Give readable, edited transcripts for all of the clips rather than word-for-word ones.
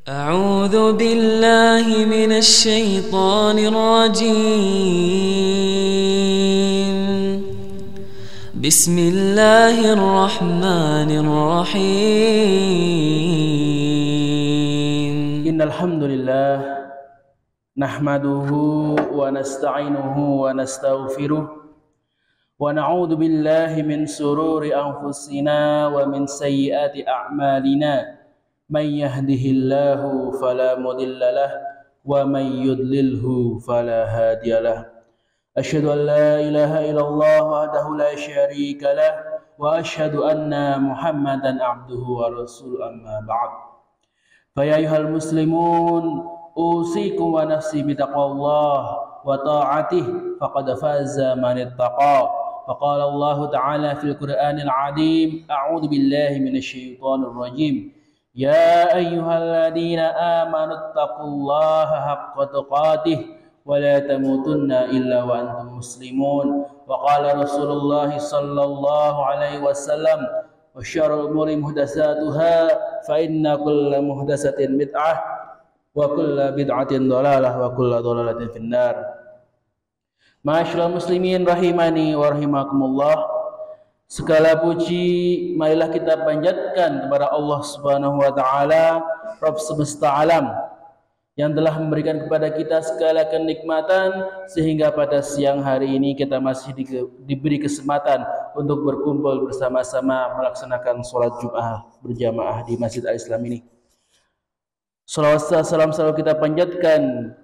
أعوذ بالله من الشيطان الرجيم. بسم الله الرحمن الرحيم. إن الحمد لله نحمده ونستعينه ونستغفره ونعوذ بالله من شرور أنفسنا ومن سيئات أعمالنا من يهده الله فلا مضل له ومن يضلله فلا هادي له أشهد أن لا إله إلا الله وحده لا شريك له وأشهد أن محمدا عبده ورسوله أما بعد فيا أيها المسلمون أوصيكم ونفسي بتقوى الله وطاعته فقد فاز من اتقى فقال الله تعالى في القرآن العظيم أعوذ بالله من الشيطان الرجيم يا أيها الذين آمنوا اتقوا الله حق تقاته ولا تموتن إلا وأنتم مسلمون وقال رسول الله صلى الله عليه وسلم وشر الأمور محدثاتها فإن كل محدثة بدعة وكل بدعة ضلالة وكل ضلالة في النار. Ma'asyiral muslimin rahimani wa rahimakumullah. Segala puji marilah kita panjatkan kepada Allah Subhanahu wa taala, Rabb semesta alam, yang telah memberikan kepada kita segala kenikmatan sehingga pada siang hari ini kita masih diberi kesempatan untuk berkumpul bersama-sama melaksanakan sholat Jumat berjamaah di Masjid Al-Islam ini. Salawat salam selalu kita panjatkan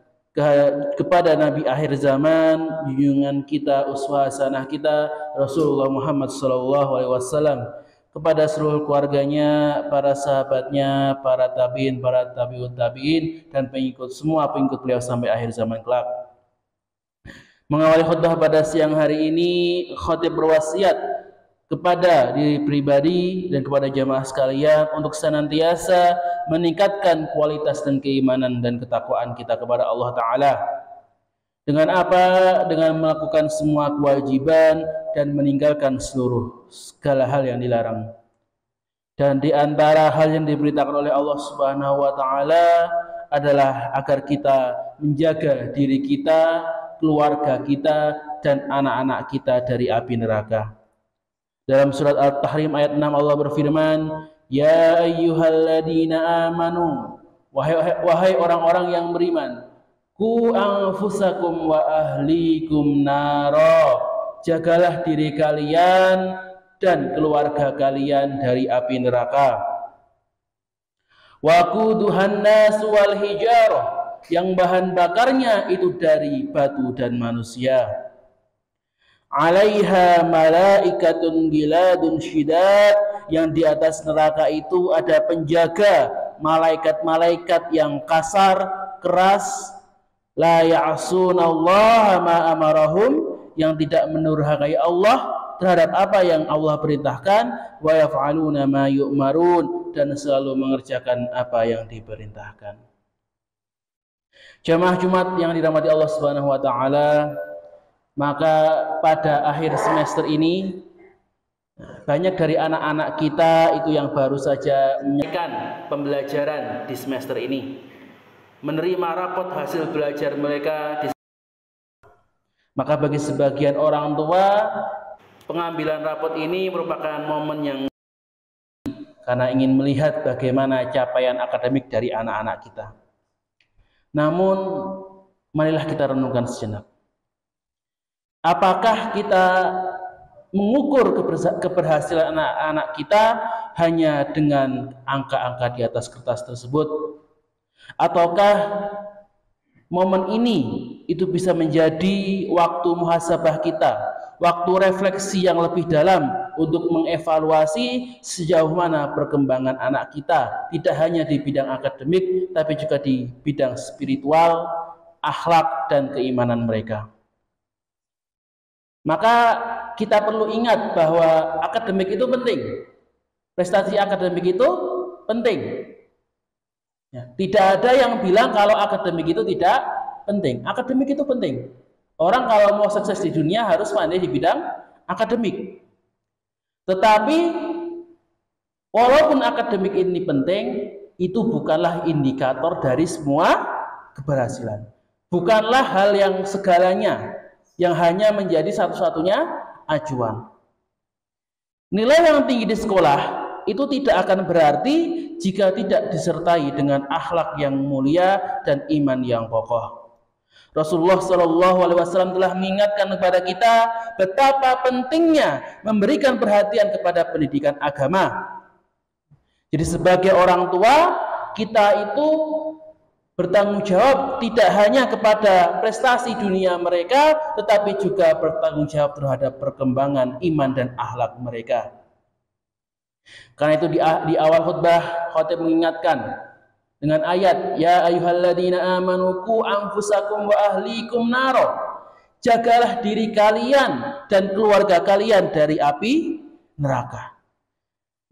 kepada Nabi akhir zaman, junjungan kita, uswah hasanah kita, Rasulullah Muhammad SAW, kepada seluruh keluarganya, para sahabatnya, para tabiin, para tabiut tabiin, dan semua pengikut beliau sampai akhir zaman kelak. Mengawali khutbah pada siang hari ini, khatib berwasiat kepada diri pribadi dan kepada jamaah sekalian untuk senantiasa meningkatkan kualitas dan keimanan dan ketakwaan kita kepada Allah Ta'ala. Dengan apa? Dengan melakukan semua kewajiban dan meninggalkan segala hal yang dilarang. Dan di antara hal yang diberitakan oleh Allah Subhanahu wa Ta'ala adalah agar kita menjaga diri kita, keluarga kita, dan anak-anak kita dari api neraka. Dalam surat Al-Tahrim ayat 6 Allah berfirman, Ya ayyuhalladzina amanu, wahai orang-orang yang beriman, Ku anfusakum wa ahlikum naro, jagalah diri kalian dan keluarga kalian dari api neraka. Waquduhan nas wal hijarah, yang bahan bakarnya itu dari batu dan manusia. Alaiha malaikatun giladun syidad, yang di atas neraka itu ada penjaga malaikat-malaikat yang kasar, keras, la ya'sunallaha ma amarahum, yang tidak mendurhakai Allah terhadap apa yang Allah perintahkan, wa yaf'aluna ma yu'marun, dan selalu mengerjakan apa yang diperintahkan. Jamaah Jumat yang dirahmati Allah Subhanahu wa taala, maka pada akhir semester ini banyak dari anak-anak kita itu yang baru saja menyelesaikan pembelajaran di semester ini, menerima rapot hasil belajar mereka maka bagi sebagian orang tua, pengambilan rapot ini merupakan momen yang karena ingin melihat bagaimana capaian akademik dari anak-anak kita. Namun marilah kita renungkan sejenak. Apakah kita mengukur keberhasilan anak-anak kita hanya dengan angka-angka di atas kertas tersebut? Ataukah momen ini itu bisa menjadi waktu muhasabah kita, waktu refleksi yang lebih dalam untuk mengevaluasi sejauh mana perkembangan anak kita, tidak hanya di bidang akademik tapi juga di bidang spiritual, akhlak, dan keimanan mereka. Maka kita perlu ingat bahwa akademik itu penting. Prestasi akademik itu penting. Ya, tidak ada yang bilang kalau akademik itu tidak penting. Akademik itu penting. Orang kalau mau sukses di dunia harus pandai di bidang akademik. Tetapi walaupun akademik ini penting, itu bukanlah indikator dari semua keberhasilan. Bukanlah hal yang segalanya, yang hanya menjadi satu-satunya acuan. Nilai yang tinggi di sekolah itu tidak akan berarti jika tidak disertai dengan akhlak yang mulia dan iman yang kokoh. Rasulullah SAW telah mengingatkan kepada kita betapa pentingnya memberikan perhatian kepada pendidikan agama. Jadi sebagai orang tua, kita itu bertanggung jawab tidak hanya kepada prestasi dunia mereka, tetapi juga bertanggung jawab terhadap perkembangan iman dan akhlak mereka. Karena itu di awal khutbah, khatib mengingatkan dengan ayat, ya ayyuhalladzina amanu qu anfusakum wa ahlikum naro. Jagalah diri kalian dan keluarga kalian dari api neraka.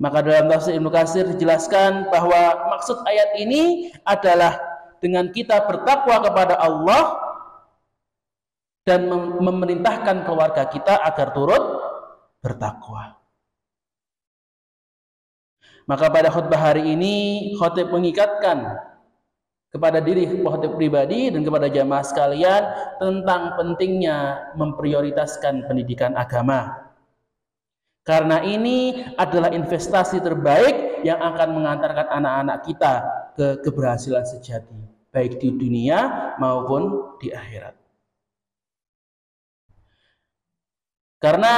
Maka dalam tafsir Ibnu Katsir dijelaskan bahwa maksud ayat ini adalah dengan kita bertakwa kepada Allah dan memerintahkan keluarga kita agar turut bertakwa. Maka pada khutbah hari ini khatib mengikatkan kepada diri khatib pribadi dan kepada jamaah sekalian tentang pentingnya memprioritaskan pendidikan agama. Karena ini adalah investasi terbaik yang akan mengantarkan anak-anak kita ke keberhasilan sejati, baik di dunia maupun di akhirat. Karena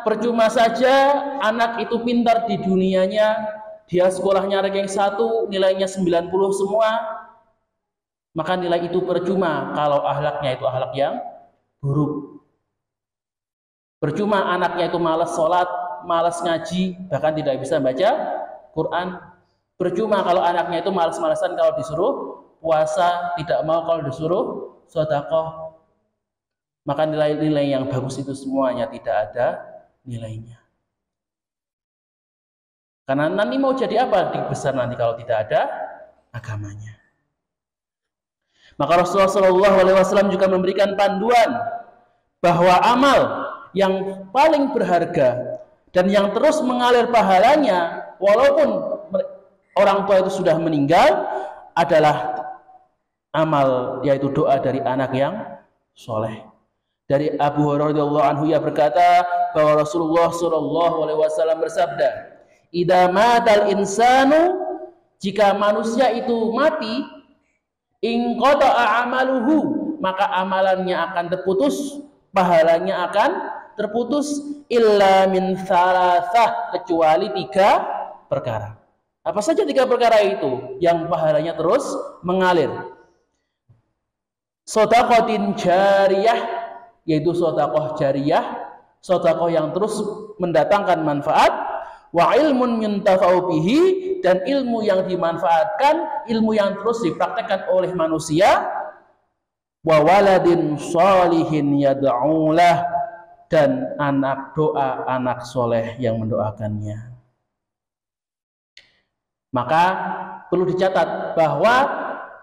percuma saja anak itu pintar di dunianya, dia sekolahnya ranking 1, nilainya 90 semua, maka nilai itu percuma kalau akhlaknya itu akhlak yang buruk. Percuma anaknya itu malas sholat, malas ngaji, bahkan tidak bisa baca Quran. Percuma kalau anaknya itu malas-malasan kalau disuruh puasa, tidak mau kalau disuruh sedekah. Maka nilai-nilai yang bagus itu semuanya tidak ada nilainya. Karena nanti mau jadi apa di besar nanti kalau tidak ada agamanya. Maka Rasulullah SAW juga memberikan panduan bahwa amal yang paling berharga dan yang terus mengalir pahalanya walaupun orang tua itu sudah meninggal adalah amal, yaitu doa dari anak yang soleh. Dari Abu Hurairah radhiyallahu anhu ia berkata bahwa Rasulullah SAW bersabda, "Idza matal insanu, jika manusia itu mati, in qata'a amaluhu, maka amalannya akan terputus, pahalanya akan terputus, illa min thalathah, kecuali 3 perkara. Apa saja 3 perkara itu yang pahalanya terus mengalir? Shadaqatin jariyah, yaitu sedekah jariyah, sedekah yang terus mendatangkan manfaat, wa ilmun yuntafa'u bihi, dan ilmu yang dimanfaatkan, ilmu yang terus dipraktekkan oleh manusia, wa waladin sholihin yad'ulah, dan anak doa anak soleh yang mendoakannya. Maka perlu dicatat bahwa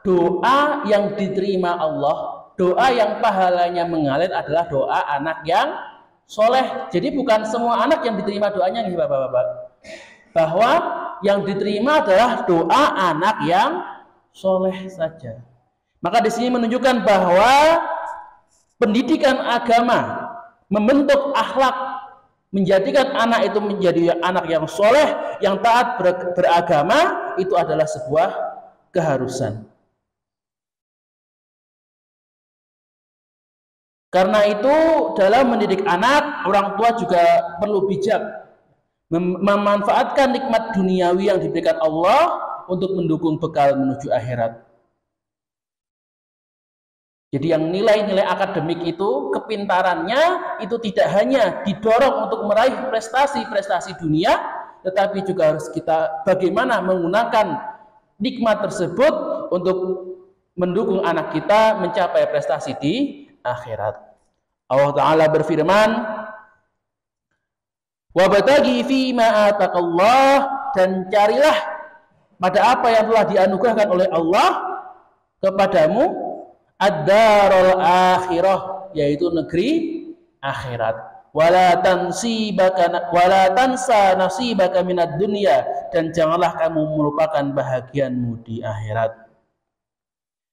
doa yang diterima Allah, doa yang pahalanya mengalir adalah doa anak yang soleh. Jadi bukan semua anak yang diterima doanya nih Bapak-bapak. Bahwa yang diterima adalah doa anak yang soleh saja. Maka di sini menunjukkan bahwa pendidikan agama membentuk akhlak, menjadikan anak itu menjadi anak yang soleh, yang taat beragama, itu adalah sebuah keharusan. Karena itu dalam mendidik anak, orang tua juga perlu bijak memanfaatkan nikmat duniawi yang diberikan Allah untuk mendukung bekal menuju akhirat. Jadi yang nilai-nilai akademik itu, kepintarannya itu tidak hanya didorong untuk meraih prestasi-prestasi dunia, tetapi juga harus kita bagaimana menggunakan nikmat tersebut untuk mendukung anak kita mencapai prestasi di akhirat. Allah Ta'ala berfirman, wabtaghi fima ataqallah, dan carilah pada apa yang telah dianugerahkan oleh Allah kepadamu, ad-darul akhirah, yaitu negeri akhirat. wala tansa nasibaka minad dunya, dan janganlah kamu melupakan bahagianmu di akhirat.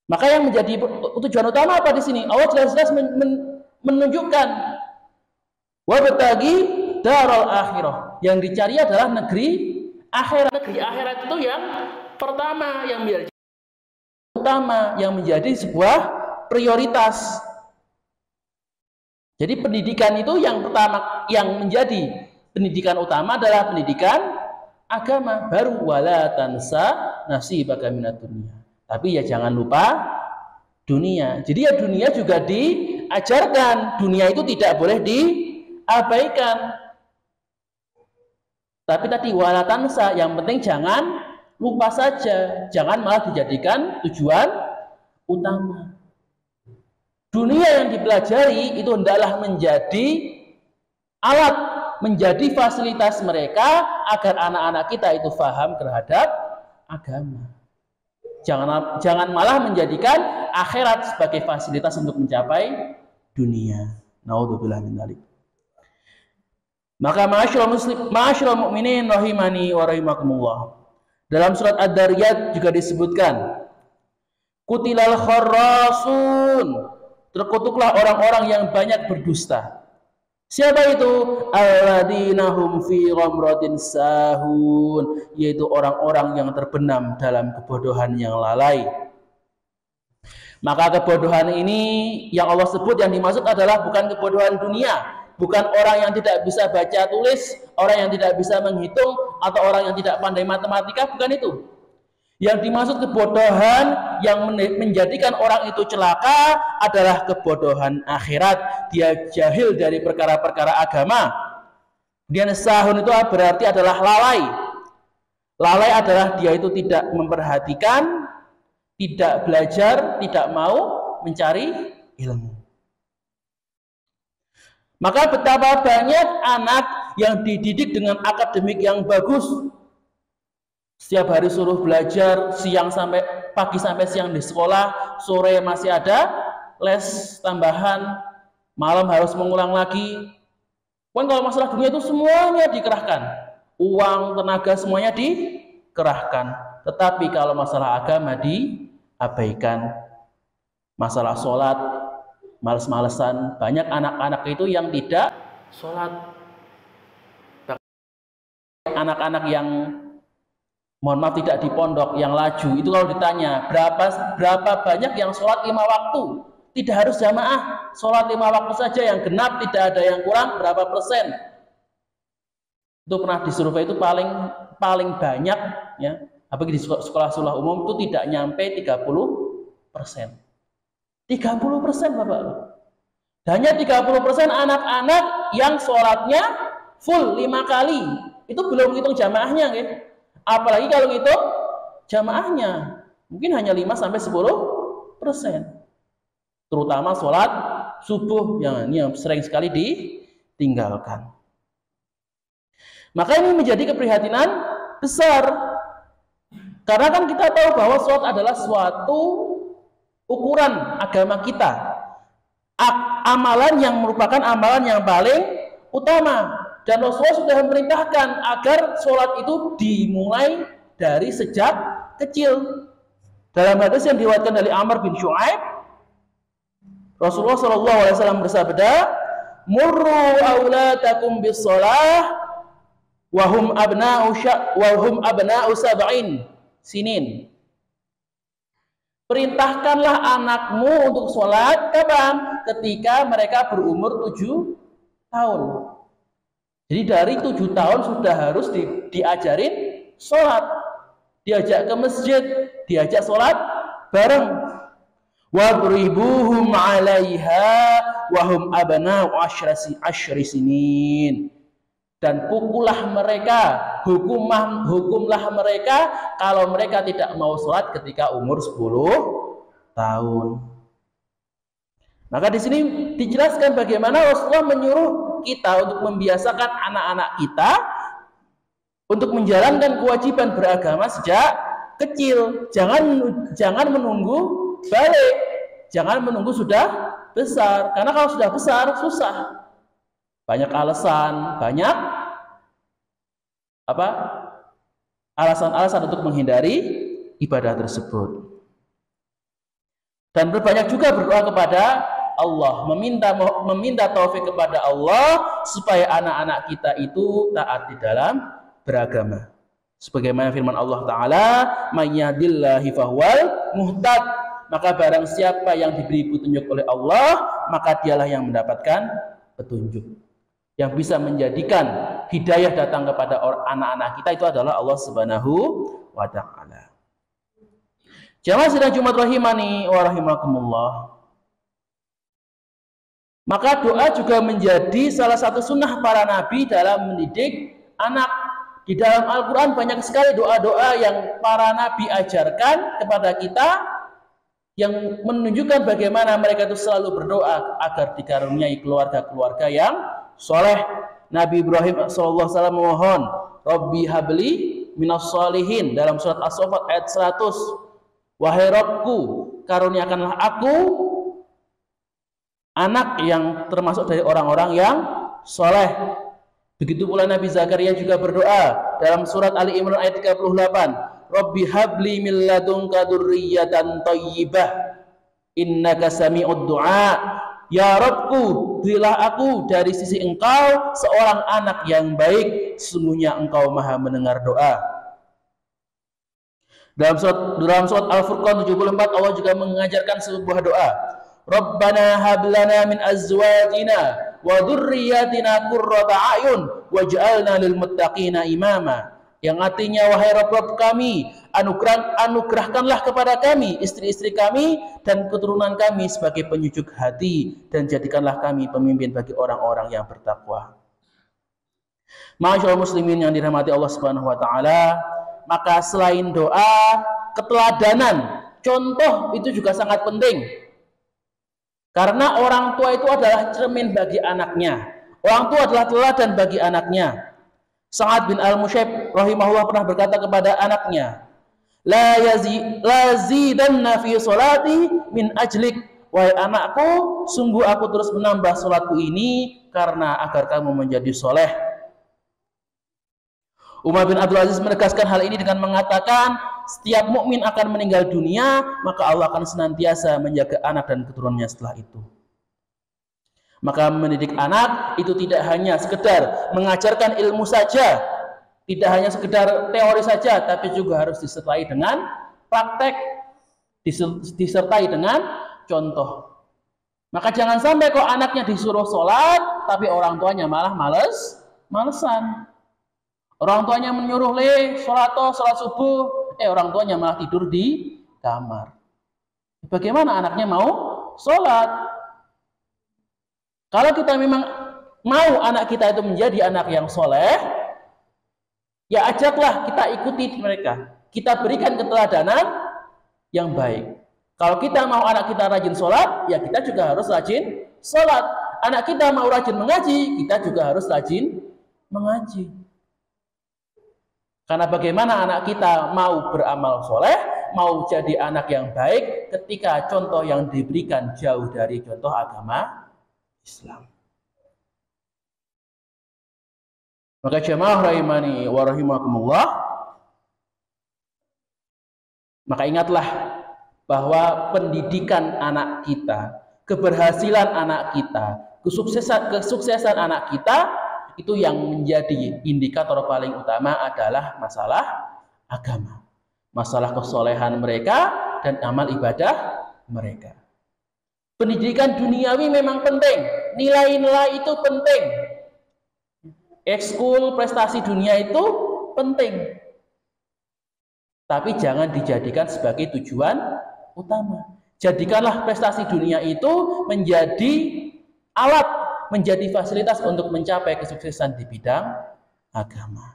Maka yang menjadi tujuan utama apa di sini? Allah jelas-jelas menunjukkan wabtaghi daral akhirah. Yang dicari adalah negeri akhirat. Negeri akhirat itu yang pertama, yang menjadi utama, yang menjadi sebuah prioritas. Jadi pendidikan itu yang pertama, yang menjadi pendidikan utama adalah pendidikan agama. Baru wala tansa nasibaka minad dunya. Tapi ya jangan lupa dunia. Jadi ya dunia juga diajarkan. Dunia itu tidak boleh diabaikan. Tapi tadi wala tansa, yang penting jangan lupa saja, jangan malah dijadikan tujuan utama. Dunia yang dipelajari itu hendaklah menjadi alat, menjadi fasilitas mereka agar anak-anak kita itu paham terhadap agama. Jangan malah menjadikan akhirat sebagai fasilitas untuk mencapai dunia. Naudzubillah min dzalik. Maka ma'asyiral mu'minin rahimani wa rahimakumullah. Dalam surat Ad-Dariyat juga disebutkan, Kutilal kharrasun, terkutuklah orang-orang yang banyak berdusta. Siapa itu? Alladzina hum fi ghamratin sahun, yaitu orang-orang yang terbenam dalam kebodohan yang lalai. Maka kebodohan ini yang Allah sebut, yang dimaksud adalah bukan kebodohan dunia, bukan orang yang tidak bisa baca tulis, orang yang tidak bisa menghitung, atau orang yang tidak pandai matematika, bukan itu. Yang dimaksud kebodohan yang menjadikan orang itu celaka adalah kebodohan akhirat. Dia jahil dari perkara-perkara agama. Kemudian sahun itu berarti adalah lalai. Lalai adalah dia itu tidak memperhatikan, tidak belajar, tidak mau mencari ilmu. Maka betapa banyak anak yang dididik dengan akademik yang bagus, setiap hari suruh belajar, pagi sampai siang di sekolah, sore masih ada les tambahan, malam harus mengulang lagi. Kalau masalah dunia itu semuanya dikerahkan, uang, tenaga, semuanya dikerahkan. Tetapi kalau masalah agama diabaikan. Masalah sholat, males-malesan. Banyak anak-anak itu yang tidak sholat. Anak-anak yang, mohon maaf, tidak di pondok, yang laju, itu kalau ditanya berapa banyak yang sholat 5 waktu, tidak harus jamaah, sholat 5 waktu saja yang genap, tidak ada yang kurang, berapa persen? Itu pernah disurvei, itu paling banyak, ya, apalagi di sekolah-sekolah umum itu tidak nyampe 30%. 30%, Bapak. Hanya 30% anak-anak yang sholatnya full 5 kali. Itu belum hitung jamaahnya, ya. Apalagi kalau hitung jamaahnya, mungkin hanya 5-10%. Terutama sholat subuh yang sering sekali ditinggalkan. Maka ini menjadi keprihatinan besar. Karena kan kita tahu bahwa sholat adalah suatu ukuran agama kita. Amalan yang merupakan amalan yang paling utama. Dan Rasulullah sudah memerintahkan agar sholat itu dimulai dari sejak kecil. Dalam hadis yang diriwayatkan dari Amr bin Shu'aib, Rasulullah SAW bersabda, "Murru auladakum bis shalah wa hum abna'u sab'in sinin." Perintahkanlah anakmu untuk sholat kapan? Ketika mereka berumur 7 tahun. Jadi dari 7 tahun sudah harus diajarin sholat, diajak ke masjid, diajak sholat bareng. Wadribuhum 'alaiha wa hum abna'u 10 sinin. Dan pukullah mereka, hukumlah mereka kalau mereka tidak mau sholat ketika umur 10 tahun. Maka di sini dijelaskan bagaimana Rasulullah menyuruh kita untuk membiasakan anak-anak kita untuk menjalankan kewajiban beragama sejak kecil. Jangan menunggu balik, jangan menunggu sudah besar, karena kalau sudah besar susah. Banyak alasan, banyak apa? Alasan-alasan untuk menghindari ibadah tersebut. Dan berbanyak juga berdoa kepada Allah, meminta taufik kepada Allah supaya anak-anak kita itu taat di dalam beragama. Sebagaimana firman Allah Ta'ala, "May yahdillahi fahuwal muhtad." Maka barang siapa yang diberi petunjuk oleh Allah, maka dialah yang mendapatkan petunjuk. Yang bisa menjadikan hidayah datang kepada anak-anak kita itu adalah Allah Subhanahu wa Ta'ala. Jamaah sidang Jumat rahimani wa rahimakumullah. Maka doa juga menjadi salah satu sunnah para nabi dalam mendidik anak. Di dalam Al-Quran banyak sekali doa-doa yang para nabi ajarkan kepada kita, yang menunjukkan bagaimana mereka itu selalu berdoa agar dikaruniai keluarga-keluarga yang soleh. Nabi Ibrahim SAW memohon, Rabbi habli minas solihin, dalam surat As-Saffat ayat 100. Wahai Rabbku, karuniakanlah aku anak yang termasuk dari orang-orang yang soleh. Begitu pula Nabi Zakaria juga berdoa dalam surat Ali Imran ayat 38. Rabbi habli min ladunka dzurriyyatan thayyibah innaka sami'ud du'a. Ya Rabbku, berilah aku dari sisi Engkau seorang anak yang baik, sesungguhnya Engkau Maha mendengar doa. Dalam surat Al-Furqan 74 Allah juga mengajarkan sebuah doa. Rabbana hab lana min azwajina wa dzurriyyatina qurrata a'yun waj'alna lil muttaqina imama. Yang artinya, wahai Rabb kami, anugerahkanlah kepada kami istri-istri kami dan keturunan kami sebagai penyejuk hati, dan jadikanlah kami pemimpin bagi orang-orang yang bertakwa. Ma'asyiral muslimin yang dirahmati Allah Subhanahu wa taala, maka selain doa, keteladanan, contoh itu juga sangat penting. Karena orang tua itu adalah cermin bagi anaknya. Orang tua adalah teladan bagi anaknya. Sa'ad bin Al-Musyayb rahimahullah pernah berkata kepada anaknya, La zidanna fi salati min ajlik. Wahai anakku, sungguh aku terus menambah salatku ini karena agar kamu menjadi soleh. Umar bin Abdul Aziz menegaskan hal ini dengan mengatakan, setiap mukmin akan meninggal dunia, maka Allah akan senantiasa menjaga anak dan keturunannya setelah itu. Maka mendidik anak itu tidak hanya sekedar mengajarkan ilmu saja, tidak hanya sekedar teori saja, tapi juga harus disertai dengan praktek, disertai dengan contoh. Maka jangan sampai kok anaknya disuruh sholat, tapi orang tuanya malah malesan. Orang tuanya menyuruh sholat subuh, orang tuanya malah tidur di kamar. Bagaimana anaknya mau sholat? Kalau kita memang mau anak kita itu menjadi anak yang soleh, ya ajaklah kita ikuti mereka. Kita berikan keteladanan yang baik. Kalau kita mau anak kita rajin sholat, ya kita juga harus rajin sholat. Anak kita mau rajin mengaji, kita juga harus rajin mengaji. Karena bagaimana anak kita mau beramal soleh, mau jadi anak yang baik ketika contoh yang diberikan jauh dari contoh agama Islam. Maka jamaah rahimani wa rahimakumullah, maka ingatlah bahwa pendidikan anak kita, keberhasilan anak kita, kesuksesan anak kita, itu yang menjadi indikator paling utama adalah masalah agama, masalah kesolehan mereka dan amal ibadah mereka. Pendidikan duniawi memang penting, nilai-nilai itu penting, ekskul prestasi dunia itu penting, tapi jangan dijadikan sebagai tujuan utama. Jadikanlah prestasi dunia itu menjadi alat, menjadi fasilitas untuk mencapai kesuksesan di bidang agama.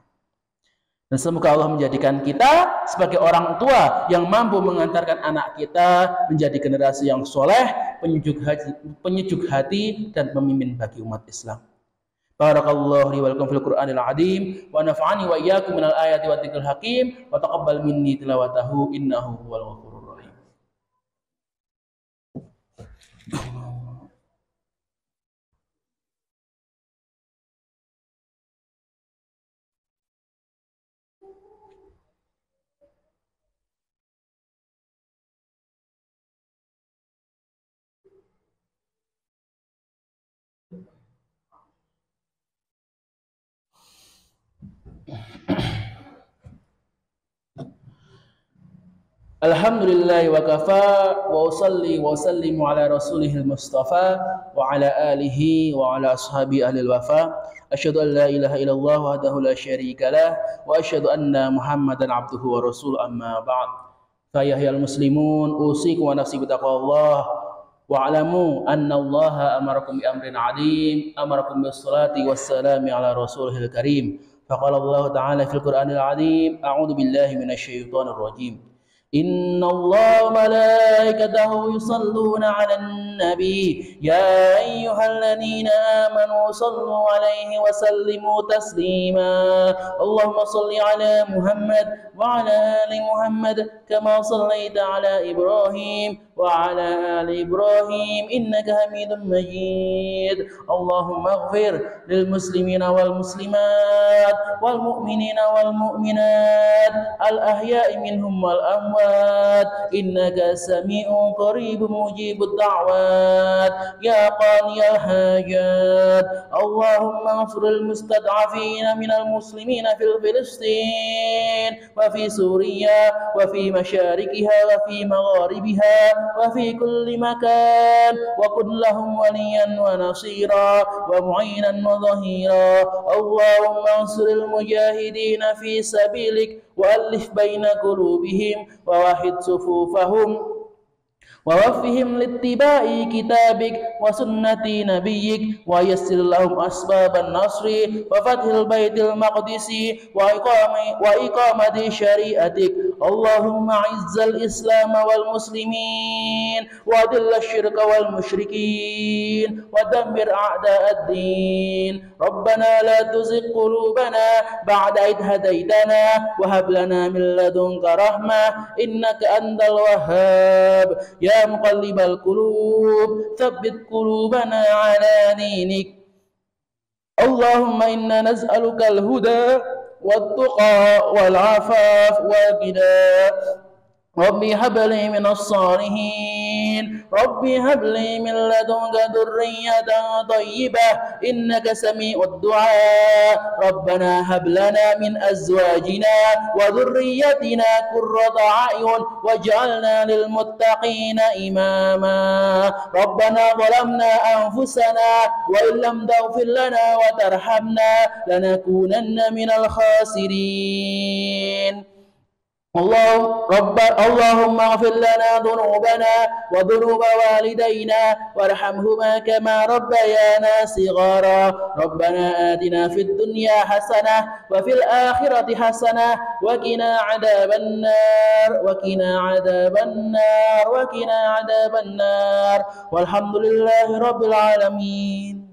Dan semoga Allah menjadikan kita sebagai orang tua yang mampu mengantarkan anak kita menjadi generasi yang soleh, penyejuk hati dan pemimpin bagi umat Islam. Barakallahu li wa lakum fil Qur'anil azim wa nafa'ani wa iyyakum minal ayati wa dzikril hakim wa taqabbal minni tilawatahu innahu huwal ghafurur rahim. Alhamdulillah wa kafa wa usalli wa sallimu ala rasulihil mustafa wa ala alihi wa ala ashabi ahlil wafa. Asyhadu an la ilaha illallah wahdahu la syarika lah wa asyhadu anna Muhammadan abduhu wa rasul amma ba'd. Fa ya ayyuhal muslimun usikum wa nafsi bitaqwallah wa alamu anna Allah amarakum bi amrin adim amarakum bis salati was salami ala rasulihil karim. Faqala Allah ta'ala fil Qur'anil azim a'udzu billahi minasy syaithanir rajim. إن الله وملائكته يصلون على النبي يا أيها الذين آمنوا صلوا عليه وسلموا تسليما اللهم صل على محمد وعلى آل محمد كما صليت على إبراهيم وعلى آل إبراهيم إنك حميد مجيد اللهم اغفر للمسلمين والمسلمات والمؤمنين والمؤمنات الأحياء منهم والأموات إنك سميع قريب مجيب الدعوات يا قاضي الحاجات اللهم اغفر المستضعفين من المسلمين في فلسطين وفي سوريا وفي مشارقها وفي مغاربها وفي كل مكان وكن لهم وليا ونصيرا ومعينا وظهيرا اللهم انصر المجاهدين في سبيلك وألف بين قلوبهم ووحد صفوفهم ووفهم لاتباع كتابك وسنة نبيك ويسر لهم أسباب النصر وفتح البيت المقدس وإقامة شريعتك اللهم أعز الإسلام والمسلمين وأذل الشرك والمشركين ودمر أعداء الدين ربنا لا تزغ قلوبنا بعد إذ هديتنا وهب لنا من لدنك رحمة إنك أنت الوهاب يا مقلب القلوب ثبت قلوبنا على دينك اللهم إنا نسألك الهدى والتقى والعفاف والغنى ربي هب لي من الصالحين ربي هب لي من لدنك ذرية طيبة إنك سميع الدعاء ربنا هب لنا من أزواجنا وذريتنا قرة أعين واجعلنا للمتقين إماما ربنا ظلمنا أنفسنا وإن لم تغفر لنا وترحمنا لنكونن من الخاسرين اللهم اغفر لنا ذنوبنا وذنوب والدينا وارحمهما كما ربيانا صغارا ربنا آتنا في الدنيا حسنة وفي الآخرة حسنة وقنا عذاب النار وقنا عذاب النار وقنا عذاب النار والحمد لله رب العالمين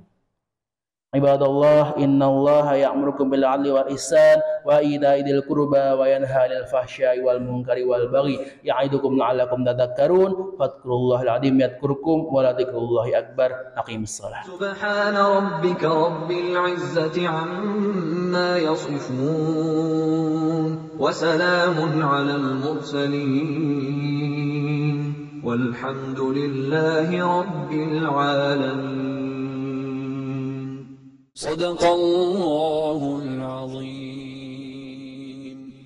Ibadallah innallaha ya'murukum bil 'adli wal ihsan wa ita'i dzil qurba wa yanha 'anil fahsya'i wal munkari wal baghi ya'idukum la'allakum tadhakkarun fadhkurullahal 'azim yadhkurkum wa la dzikrullahi akbar aqimus shalah subhana rabbika rabbil 'izzati 'amma yasifun wa salamun 'alal mursalin walhamdulillahi rabbil 'alamin صدق الله العظيم